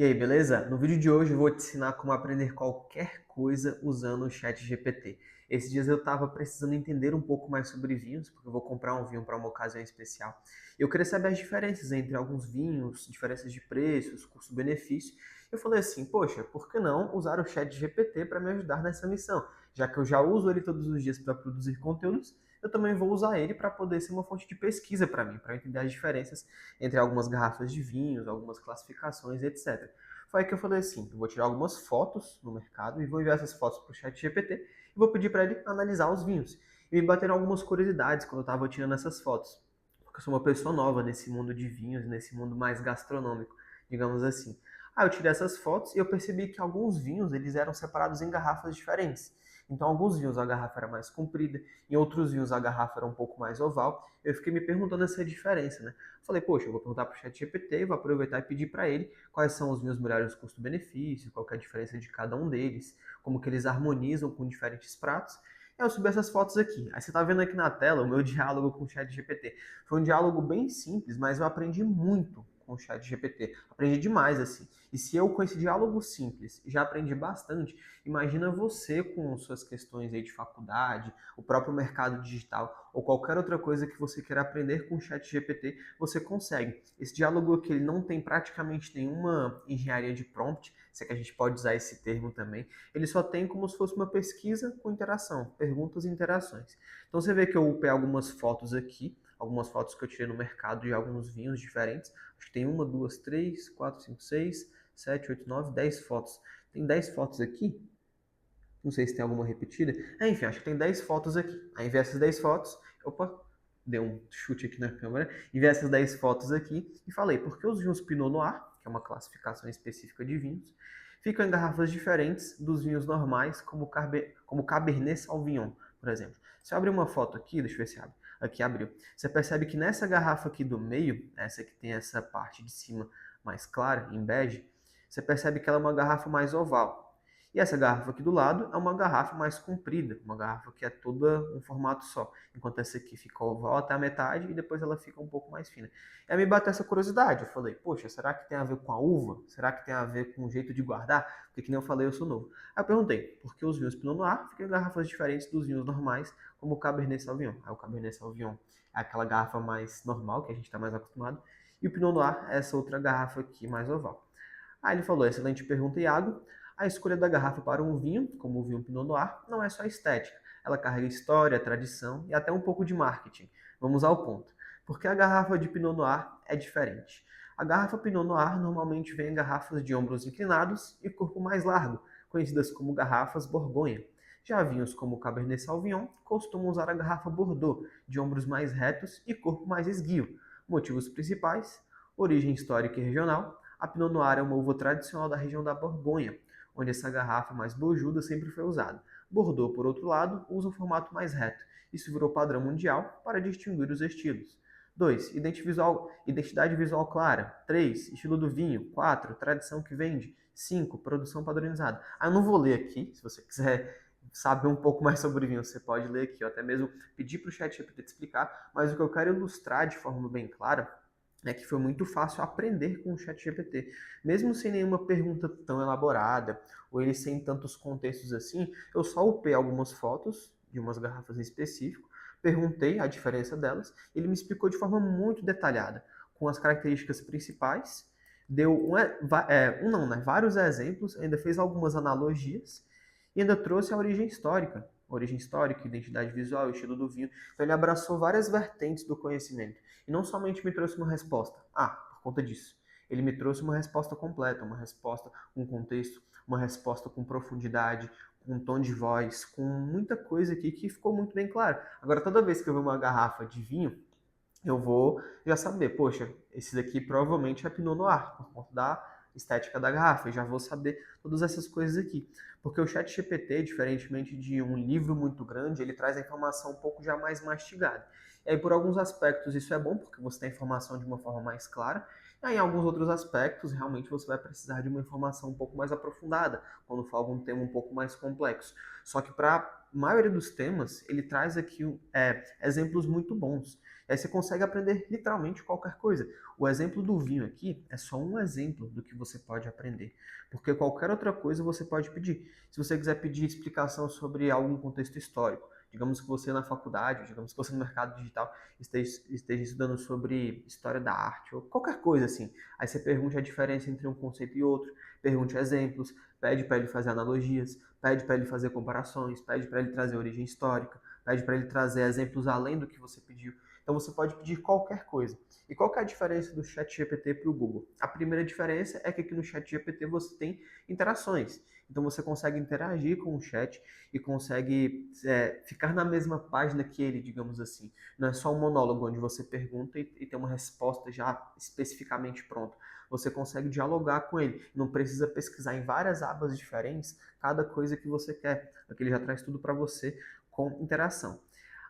E aí, beleza? No vídeo de hoje eu vou te ensinar como aprender qualquer coisa usando o chat GPT. Esses dias eu estava precisando entender um pouco mais sobre vinhos, porque eu vou comprar um vinho para uma ocasião especial. Eu queria saber as diferenças entre alguns vinhos, diferenças de preços, custo-benefício. Eu falei assim, poxa, por que não usar o chat GPT para me ajudar nessa missão? Já que eu já uso ele todos os dias para produzir conteúdos, eu também vou usar ele para poder ser uma fonte de pesquisa para mim, para entender as diferenças entre algumas garrafas de vinhos, algumas classificações, etc. Foi aí que eu falei assim, eu vou tirar algumas fotos no mercado e vou enviar essas fotos para o chat GPT e vou pedir para ele analisar os vinhos. E me bateram algumas curiosidades quando eu estava tirando essas fotos, porque eu sou uma pessoa nova nesse mundo de vinhos, nesse mundo mais gastronômico, digamos assim. Aí eu tirei essas fotos e eu percebi que alguns vinhos eles eram separados em garrafas diferentes. Então, alguns vinhos a garrafa era mais comprida, em outros vinhos a garrafa era um pouco mais oval. Eu fiquei me perguntando essa diferença, né? Falei, poxa, eu vou perguntar para o chat GPT, vou aproveitar e pedir para ele quais são os vinhos melhores custo-benefício, qual que é a diferença de cada um deles, como que eles harmonizam com diferentes pratos. E eu subi essas fotos aqui. Aí você está vendo aqui na tela o meu diálogo com o chat GPT. Foi um diálogo bem simples, mas eu aprendi muito com o chat GPT. Aprendi demais, assim. E se eu, com esse diálogo simples, já aprendi bastante, imagina você com suas questões aí de faculdade, o próprio mercado digital, ou qualquer outra coisa que você queira aprender com o chat GPT, você consegue. Esse diálogo aqui ele não tem praticamente nenhuma engenharia de prompt, se é que a gente pode usar esse termo também. Ele só tem como se fosse uma pesquisa com interação, perguntas e interações. Então você vê que eu upei algumas fotos aqui, algumas fotos que eu tirei no mercado de alguns vinhos diferentes. Acho que tem uma, duas, três, quatro, cinco, seis, sete, oito, nove, 10 fotos. Tem 10 fotos aqui. Não sei se tem alguma repetida. Enfim, acho que tem 10 fotos aqui. Aí enviei essas 10 fotos. Opa, deu um chute aqui na câmera. Enviei essas 10 fotos aqui e falei, porque os vinhos Pinot Noir, que é uma classificação específica de vinhos, ficam em garrafas diferentes dos vinhos normais, como Cabernet Sauvignon, por exemplo. Se eu abrir uma foto aqui, deixa eu ver se abre. Aqui abriu. Você percebe que nessa garrafa aqui do meio, essa que tem essa parte de cima mais clara, em bege, você percebe que ela é uma garrafa mais oval. E essa garrafa aqui do lado é uma garrafa mais comprida, uma garrafa que é toda um formato só, enquanto essa aqui fica oval até a metade e depois ela fica um pouco mais fina. E aí me bateu essa curiosidade, eu falei, poxa, será que tem a ver com a uva? Será que tem a ver com o jeito de guardar? Porque que nem eu falei, eu sou novo. Aí eu perguntei, por que os vinhos Pinot Noir ficam em garrafas diferentes dos vinhos normais, como o Cabernet Sauvignon? Aí o Cabernet Sauvignon é aquela garrafa mais normal, que a gente está mais acostumado, e o Pinot Noir é essa outra garrafa aqui mais oval. Aí ele falou, excelente pergunta, Iago. A escolha da garrafa para um vinho, como o vinho Pinot Noir, não é só estética. Ela carrega história, tradição e até um pouco de marketing. Vamos ao ponto. Porque a garrafa de Pinot Noir é diferente. A garrafa Pinot Noir normalmente vem em garrafas de ombros inclinados e corpo mais largo, conhecidas como garrafas Borgonha. Já vinhos como o Cabernet Sauvignon costumam usar a garrafa Bordeaux, de ombros mais retos e corpo mais esguio. Motivos principais: origem histórica e regional. A Pinot Noir é uma uva tradicional da região da Borgonha, onde essa garrafa mais bojuda sempre foi usada. Bordeaux, por outro lado, usa um formato mais reto. Isso virou padrão mundial para distinguir os estilos. 2. Identidade visual clara. 3. Estilo do vinho. 4. Tradição que vende. 5. Produção padronizada. Eu não vou ler aqui, se você quiser saber um pouco mais sobre vinho, você pode ler aqui, ou até mesmo pedir para o chat GPT te explicar, mas o que eu quero ilustrar de forma bem clara é que foi muito fácil aprender com o chat GPT. Mesmo sem nenhuma pergunta tão elaborada, ou ele sem tantos contextos assim, eu só upei algumas fotos de umas garrafas em específico, perguntei a diferença delas, ele me explicou de forma muito detalhada, com as características principais, deu vários exemplos, ainda fez algumas analogias, e ainda trouxe a origem histórica, identidade visual, estilo do vinho. Então ele abraçou várias vertentes do conhecimento. E não somente me trouxe uma resposta. Por conta disso. Ele me trouxe uma resposta completa, uma resposta com contexto, uma resposta com profundidade, com tom de voz, com muita coisa aqui que ficou muito bem claro. Agora, toda vez que eu ver uma garrafa de vinho, eu vou já saber, poxa, esse daqui provavelmente é Pinot Noir, por conta da estética da garrafa, e já vou saber todas essas coisas aqui. Porque o chat GPT, diferentemente de um livro muito grande, ele traz a informação um pouco já mais mastigada. E aí, por alguns aspectos, isso é bom, porque você tem a informação de uma forma mais clara, E aí, em alguns outros aspectos, realmente você vai precisar de uma informação um pouco mais aprofundada, quando for algum tema um pouco mais complexo. Só que para a maioria dos temas, ele traz aqui exemplos muito bons. E aí você consegue aprender literalmente qualquer coisa. O exemplo do vinho aqui é só um exemplo do que você pode aprender, porque qualquer outra coisa você pode pedir. Se você quiser pedir explicação sobre algum contexto histórico, digamos que você na faculdade, digamos que você no mercado digital esteja estudando sobre história da arte ou qualquer coisa assim. Aí você pergunte a diferença entre um conceito e outro, pergunte exemplos, pede para ele fazer analogias, pede para ele fazer comparações, pede para ele trazer origem histórica, pede para ele trazer exemplos além do que você pediu. Então você pode pedir qualquer coisa. E qual que é a diferença do ChatGPT para o Google? A primeira diferença é que aqui no ChatGPT você tem interações. Então você consegue interagir com o chat e consegue ficar na mesma página que ele, digamos assim. Não é só um monólogo onde você pergunta e tem uma resposta já especificamente pronta. Você consegue dialogar com ele, não precisa pesquisar em várias abas diferentes cada coisa que você quer, porque ele já traz tudo para você com interação.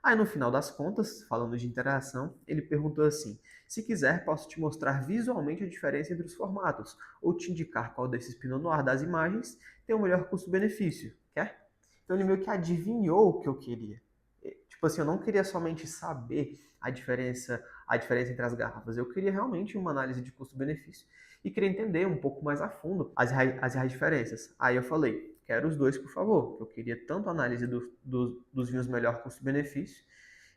Aí no final das contas, falando de interação, ele perguntou assim: se quiser, posso te mostrar visualmente a diferença entre os formatos, ou te indicar qual desses Pinot Noir das imagens tem o melhor custo-benefício. Quer? Então ele meio que adivinhou o que eu queria. Tipo assim, eu não queria somente saber a diferença entre as garrafas. Eu queria realmente uma análise de custo-benefício e queria entender um pouco mais a fundo as diferenças. Aí eu falei, quero os dois, por favor. Eu queria tanto a análise dos vinhos melhor custo-benefício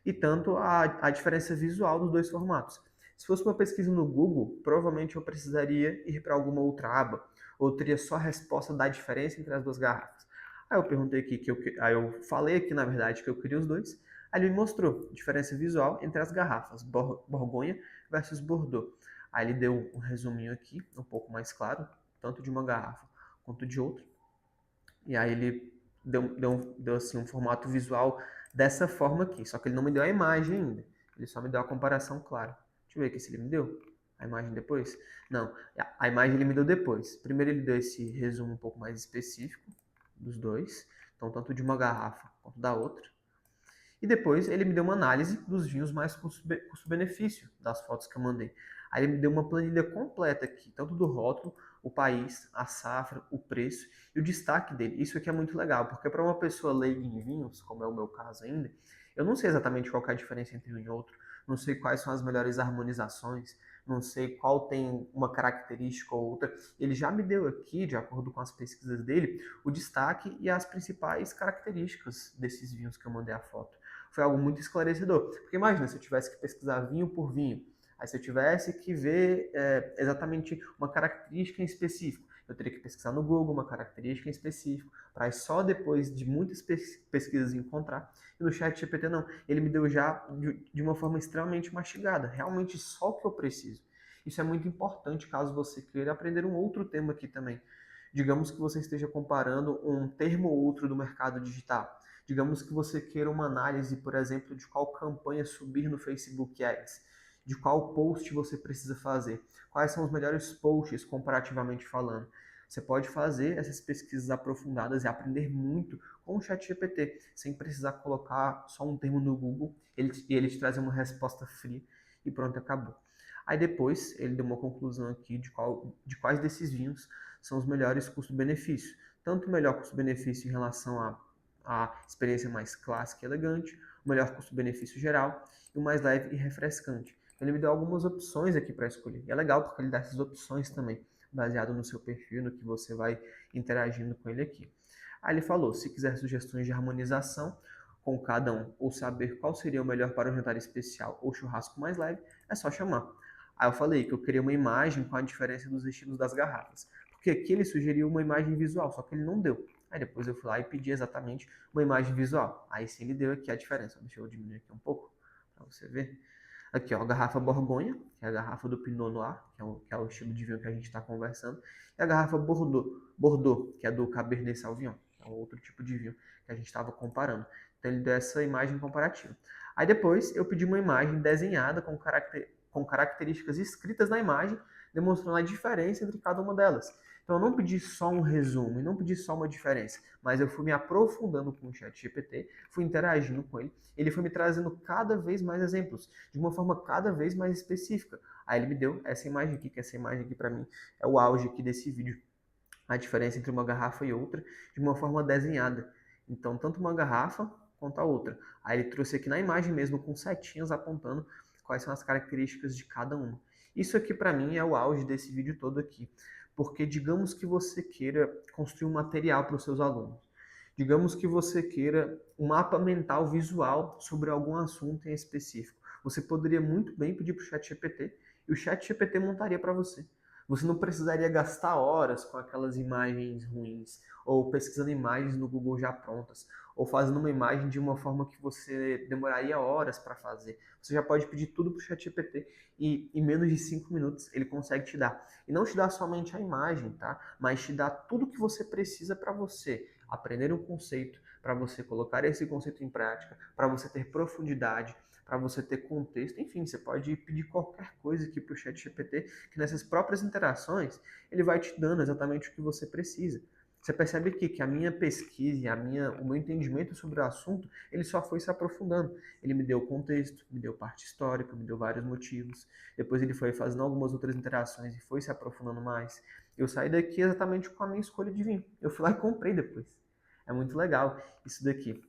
e tanto a diferença visual dos dois formatos. Se fosse uma pesquisa no Google, provavelmente eu precisaria ir para alguma outra aba, ou teria só a resposta da diferença entre as duas garrafas. Aí eu perguntei aqui aí eu falei aqui na verdade que eu queria os dois. Aí ele me mostrou diferença visual entre as garrafas, Borgonha versus Bordeaux. Aí ele deu um resuminho aqui, um pouco mais claro, tanto de uma garrafa quanto de outra. E aí ele deu assim um formato visual dessa forma aqui, só que ele não me deu a imagem ainda. Ele só me deu a comparação clara. Deixa eu ver aqui se ele me deu a imagem depois. Não, a imagem ele me deu depois. Primeiro ele deu esse resumo um pouco mais específico dos dois, então tanto de uma garrafa quanto da outra. E depois ele me deu uma análise dos vinhos mais custo-benefício das fotos que eu mandei. Aí ele me deu uma planilha completa aqui, tanto do rótulo, o país, a safra, o preço e o destaque dele. Isso aqui é muito legal, porque para uma pessoa leiga em vinhos, como é o meu caso ainda, eu não sei exatamente qual é a diferença entre um e outro, não sei quais são as melhores harmonizações, não sei qual tem uma característica ou outra. Ele já me deu aqui, de acordo com as pesquisas dele, o destaque e as principais características desses vinhos que eu mandei a foto. Foi algo muito esclarecedor. Porque imagina se eu tivesse que pesquisar vinho por vinho, aí se eu tivesse que ver exatamente uma característica em específico, eu teria que pesquisar no Google uma característica em específico, para só depois de muitas pesquisas encontrar. E no chat GPT não, ele me deu já de uma forma extremamente mastigada, realmente só o que eu preciso. Isso é muito importante caso você queira aprender um outro tema aqui também. Digamos que você esteja comparando um termo ou outro do mercado digital. Digamos que você queira uma análise, por exemplo, de qual campanha subir no Facebook Ads, de qual post você precisa fazer, quais são os melhores posts comparativamente falando. Você pode fazer essas pesquisas aprofundadas e aprender muito com o ChatGPT, sem precisar colocar só um termo no Google e ele te traz uma resposta fria e pronto, acabou. Aí depois ele deu uma conclusão aqui de quais desses vinhos são os melhores custo-benefício. Tanto o melhor custo-benefício em relação a experiência mais clássica e elegante, o melhor custo-benefício geral e o mais leve e refrescante. Ele me deu algumas opções aqui para escolher. E é legal porque ele dá essas opções também, baseado no seu perfil, no que você vai interagindo com ele aqui. Aí ele falou, se quiser sugestões de harmonização com cada um, ou saber qual seria o melhor para um jantar especial ou churrasco mais leve, é só chamar. Aí eu falei que eu queria uma imagem com a diferença dos estilos das garrafas. Porque aqui ele sugeriu uma imagem visual, só que ele não deu. Aí depois eu fui lá e pedi exatamente uma imagem visual. Aí sim ele deu aqui a diferença. Deixa eu diminuir aqui um pouco, para você ver. Aqui, ó, a garrafa Borgonha, que é a garrafa do Pinot Noir, que é o estilo de vinho que a gente está conversando. E a garrafa Bordeaux, que é do Cabernet Sauvignon, que é um outro tipo de vinho que a gente estava comparando. Então ele deu essa imagem comparativa. Aí depois eu pedi uma imagem desenhada com características escritas na imagem, demonstrando a diferença entre cada uma delas. Então eu não pedi só um resumo, e não pedi só uma diferença, mas eu fui me aprofundando com o chat GPT, fui interagindo com ele, ele foi me trazendo cada vez mais exemplos, de uma forma cada vez mais específica. Aí ele me deu essa imagem aqui, que essa imagem aqui para mim é o auge aqui desse vídeo. A diferença entre uma garrafa e outra de uma forma desenhada. Então, tanto uma garrafa quanto a outra. Aí ele trouxe aqui na imagem mesmo com setinhas apontando quais são as características de cada uma. Isso aqui para mim é o auge desse vídeo todo aqui. Porque digamos que você queira construir um material para os seus alunos. Digamos que você queira um mapa mental visual sobre algum assunto em específico. Você poderia muito bem pedir para o ChatGPT e o ChatGPT montaria para você. Você não precisaria gastar horas com aquelas imagens ruins, ou pesquisando imagens no Google já prontas, ou fazendo uma imagem de uma forma que você demoraria horas para fazer. Você já pode pedir tudo para o ChatGPT e em menos de 5 minutos ele consegue te dar. E não te dá somente a imagem, tá? Mas te dá tudo que você precisa para você aprender um conceito, para você colocar esse conceito em prática, para você ter profundidade, para você ter contexto, enfim, você pode pedir qualquer coisa aqui para o ChatGPT, que nessas próprias interações ele vai te dando exatamente o que você precisa. Você percebe aqui que a minha pesquisa, o meu entendimento sobre o assunto, ele só foi se aprofundando. Ele me deu contexto, me deu parte histórica, me deu vários motivos. Depois ele foi fazendo algumas outras interações e foi se aprofundando mais. Eu saí daqui exatamente com a minha escolha de vinho. Eu fui lá e comprei depois. É muito legal isso daqui.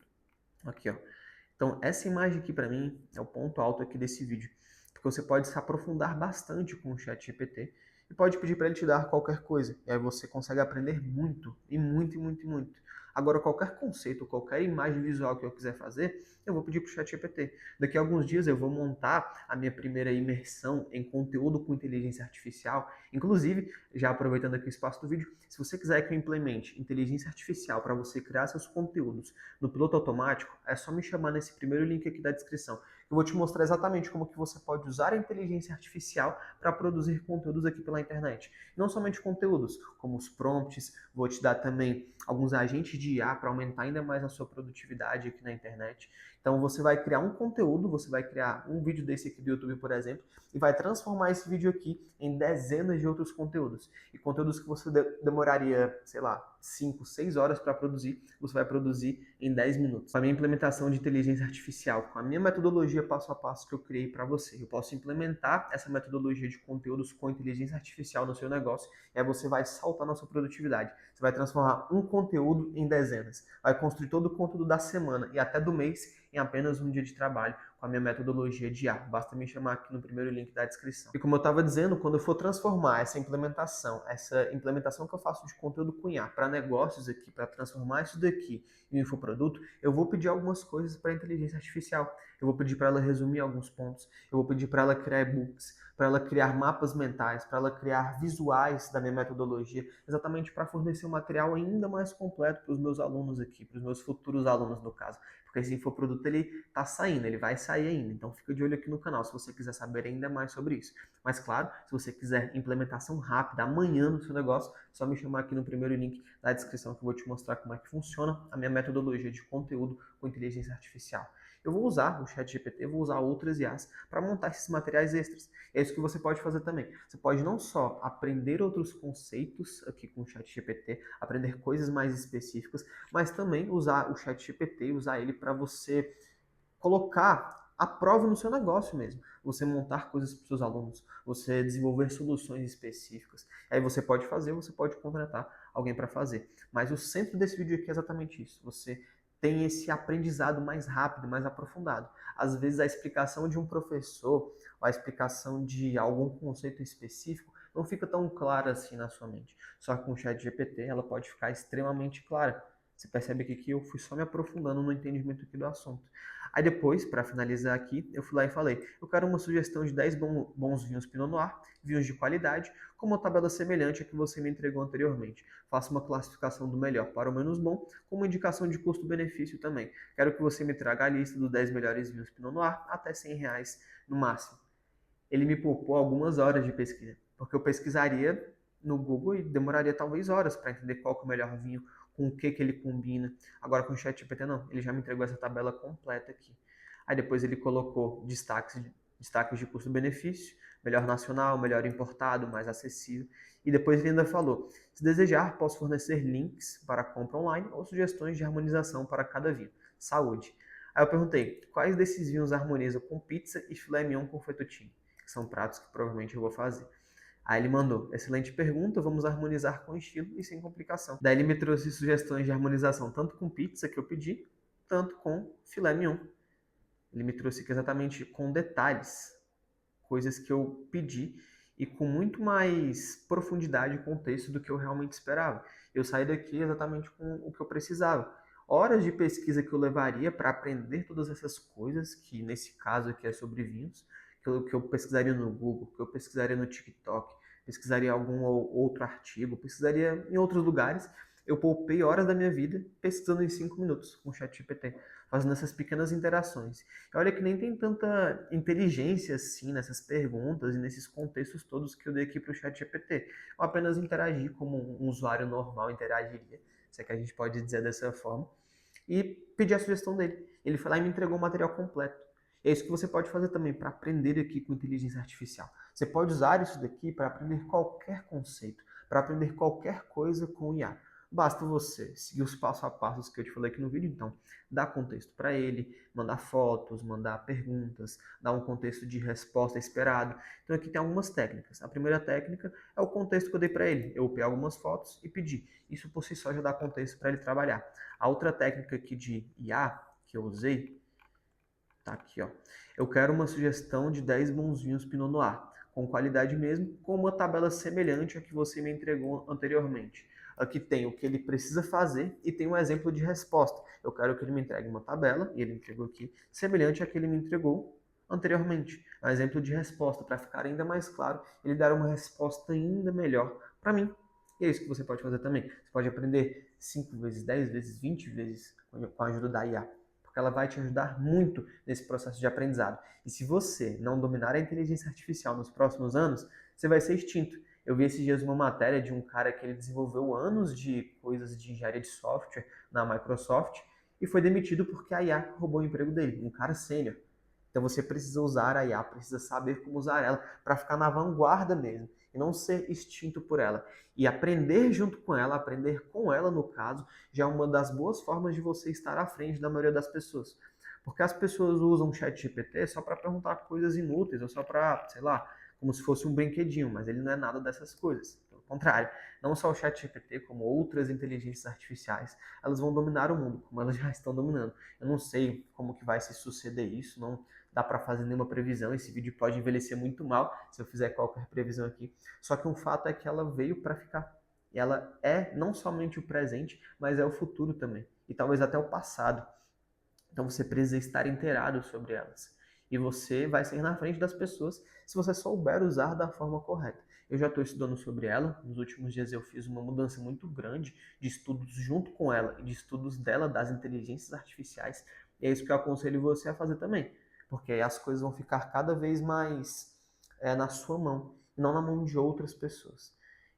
Aqui, ó. Então, essa imagem aqui para mim é o ponto alto aqui desse vídeo, porque você pode se aprofundar bastante com o ChatGPT e pode pedir para ele te dar qualquer coisa. E aí você consegue aprender muito, e muito, e muito, e muito. Agora, qualquer conceito, qualquer imagem visual que eu quiser fazer, eu vou pedir para o ChatGPT. Daqui a alguns dias eu vou montar a minha primeira imersão em conteúdo com inteligência artificial. Inclusive, já aproveitando aqui o espaço do vídeo, se você quiser que eu implemente inteligência artificial para você criar seus conteúdos no piloto automático, é só me chamar nesse primeiro link aqui da descrição. Eu vou te mostrar exatamente como que você pode usar a inteligência artificial para produzir conteúdos aqui pela internet. Não somente conteúdos, como os prompts, vou te dar também alguns agentes de IA para aumentar ainda mais a sua produtividade aqui na internet. Então você vai criar um conteúdo, você vai criar um vídeo desse aqui do YouTube, por exemplo, e vai transformar esse vídeo aqui em dezenas de outros conteúdos. E conteúdos que você demoraria, sei lá, 5, 6 horas para produzir, você vai produzir em 10 minutos. Com a minha implementação de inteligência artificial, com a minha metodologia passo a passo que eu criei para você, eu posso implementar essa metodologia de conteúdos com inteligência artificial no seu negócio e aí você vai saltar na sua produtividade. Você vai transformar um conteúdo em dezenas. Vai construir todo o conteúdo da semana e até do mês em apenas um dia de trabalho com a minha metodologia de IA. Basta me chamar aqui no primeiro link da descrição. E como eu estava dizendo, quando eu for transformar essa implementação que eu faço de conteúdo com IA para negócios aqui, para transformar isso daqui em um infoproduto, eu vou pedir algumas coisas para a inteligência artificial. Eu vou pedir para ela resumir alguns pontos, eu vou pedir para ela criar e-books, para ela criar mapas mentais, para ela criar visuais da minha metodologia, exatamente para fornecer um material ainda mais completo para os meus alunos aqui, para os meus futuros alunos no caso. Porque esse infoproduto ele está saindo, ele vai sair ainda, então fica de olho aqui no canal se você quiser saber ainda mais sobre isso. Mas claro, se você quiser implementação rápida amanhã no seu negócio, é só me chamar aqui no primeiro link da descrição que eu vou te mostrar como é que funciona a minha metodologia de conteúdo com inteligência artificial. Eu vou usar o ChatGPT, vou usar outras IAs para montar esses materiais extras. É isso que você pode fazer também. Você pode não só aprender outros conceitos aqui com o ChatGPT, aprender coisas mais específicas, mas também usar o ChatGPT, usar ele para você colocar a prova no seu negócio mesmo. Você montar coisas para os seus alunos, você desenvolver soluções específicas. Aí você pode fazer, você pode contratar alguém para fazer. Mas o centro desse vídeo aqui é exatamente isso. Você tem esse aprendizado mais rápido, mais aprofundado. Às vezes a explicação de um professor, ou a explicação de algum conceito específico, não fica tão clara assim na sua mente. Só que com o ChatGPT ela pode ficar extremamente clara. Você percebe aqui que eu fui só me aprofundando no entendimento aqui do assunto. Aí depois, para finalizar aqui, eu fui lá e falei, eu quero uma sugestão de 10 bons vinhos Pinot Noir, vinhos de qualidade, com uma tabela semelhante à que você me entregou anteriormente. Faça uma classificação do melhor para o menos bom, com uma indicação de custo-benefício também. Quero que você me traga a lista dos 10 melhores vinhos Pinot Noir, até R$ 100 no máximo. Ele me poupou algumas horas de pesquisa, porque eu pesquisaria no Google e demoraria talvez horas para entender qual que é o melhor vinho, com o que ele combina. Agora com o ChatGPT não, ele já me entregou essa tabela completa aqui. Aí depois ele colocou destaques de custo-benefício, melhor nacional, melhor importado, mais acessível. E depois ele ainda falou, se desejar, posso fornecer links para compra online ou sugestões de harmonização para cada vinho. Saúde! Aí eu perguntei, quais desses vinhos harmonizam com pizza e filé mignon com fettuccine? que são pratos que provavelmente eu vou fazer. Aí ele mandou, excelente pergunta, vamos harmonizar com estilo e sem complicação. Daí ele me trouxe sugestões de harmonização, tanto com pizza que eu pedi, tanto com filé mignon. Ele me trouxe aqui exatamente com detalhes, coisas que eu pedi e com muito mais profundidade e contexto do que eu realmente esperava. Eu saí daqui exatamente com o que eu precisava. Horas de pesquisa que eu levaria para aprender todas essas coisas, que nesse caso aqui é sobre vinhos, que eu pesquisaria no Google, que eu pesquisaria no TikTok, pesquisaria algum outro artigo, pesquisaria em outros lugares. Eu poupei horas da minha vida pesquisando em 5 minutos com o ChatGPT, fazendo essas pequenas interações. E olha que nem tem tanta inteligência assim nessas perguntas e nesses contextos todos que eu dei aqui para o ChatGPT. Eu apenas interagi como um usuário normal interagiria, se é que a gente pode dizer dessa forma, e pedi a sugestão dele. Ele foi lá e me entregou o material completo. É isso que você pode fazer também para aprender aqui com inteligência artificial. Você pode usar isso daqui para aprender qualquer conceito, para aprender qualquer coisa com o IA. Basta você seguir os passo a passos que eu te falei aqui no vídeo, então, dar contexto para ele, mandar fotos, mandar perguntas, dar um contexto de resposta esperado. Então aqui tem algumas técnicas. A primeira técnica é o contexto que eu dei para ele. Eu peguei algumas fotos e pedi. Isso por si só já dá contexto para ele trabalhar. A outra técnica aqui de IA que eu usei, tá aqui, ó. Eu quero uma sugestão de 10 bons vinhos Pinot Noir, com qualidade mesmo, com uma tabela semelhante à que você me entregou anteriormente. Aqui tem o que ele precisa fazer e tem um exemplo de resposta. Eu quero que ele me entregue uma tabela, e ele entregou aqui, semelhante à que ele me entregou anteriormente. Um exemplo de resposta, para ficar ainda mais claro, ele dar uma resposta ainda melhor para mim. E é isso que você pode fazer também. Você pode aprender 5 vezes, 10 vezes, 20 vezes com a ajuda da IA, porque ela vai te ajudar muito nesse processo de aprendizado. E se você não dominar a inteligência artificial nos próximos anos, você vai ser extinto. Eu vi esses dias uma matéria de um cara que ele desenvolveu anos de coisas de engenharia de software na Microsoft e foi demitido porque a IA roubou o emprego dele, um cara sênior. Então você precisa usar a IA, precisa saber como usar ela para ficar na vanguarda mesmo e não ser extinto por ela. E aprender junto com ela, aprender com ela no caso, já é uma das boas formas de você estar à frente da maioria das pessoas. Porque as pessoas usam o ChatGPT só para perguntar coisas inúteis ou só para, sei lá, como se fosse um brinquedinho, mas ele não é nada dessas coisas. Pelo contrário, não só o ChatGPT, como outras inteligências artificiais, elas vão dominar o mundo, como elas já estão dominando. Eu não sei como que vai se suceder isso, não dá para fazer nenhuma previsão. Esse vídeo pode envelhecer muito mal se eu fizer qualquer previsão aqui. Só que um fato é que ela veio para ficar. E ela é não somente o presente, mas é o futuro também. E talvez até o passado. Então você precisa estar inteirado sobre elas. E você vai sair na frente das pessoas se você souber usar da forma correta. Eu já estou estudando sobre ela. Nos últimos dias eu fiz uma mudança muito grande de estudos junto com ela e de estudos dela, das inteligências artificiais. E é isso que eu aconselho você a fazer também. Porque aí as coisas vão ficar cada vez mais na sua mão, e não na mão de outras pessoas.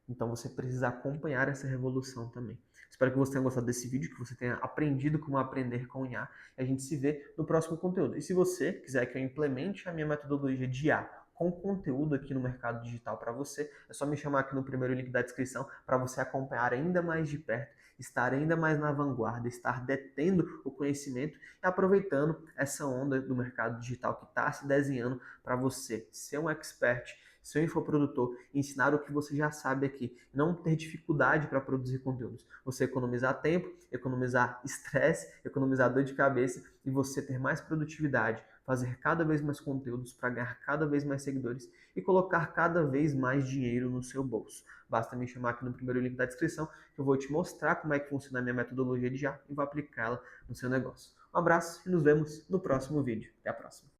Então você precisa acompanhar essa revolução também. Espero que você tenha gostado desse vídeo, que você tenha aprendido como aprender com IA. E a gente se vê no próximo conteúdo. E se você quiser que eu implemente a minha metodologia de IA com conteúdo aqui no mercado digital para você, é só me chamar aqui no primeiro link da descrição para você acompanhar ainda mais de perto, estar ainda mais na vanguarda, estar detendo o conhecimento e aproveitando essa onda do mercado digital que está se desenhando para você ser um expert, ser um infoprodutor, ensinar o que você já sabe aqui, não ter dificuldade para produzir conteúdos. Você economizar tempo, economizar estresse, economizar dor de cabeça e você ter mais produtividade, fazer cada vez mais conteúdos para ganhar cada vez mais seguidores e colocar cada vez mais dinheiro no seu bolso. Basta me chamar aqui no primeiro link da descrição que eu vou te mostrar como é que funciona a minha metodologia de IA e vou aplicá-la no seu negócio. Um abraço e nos vemos no próximo vídeo. Até a próxima.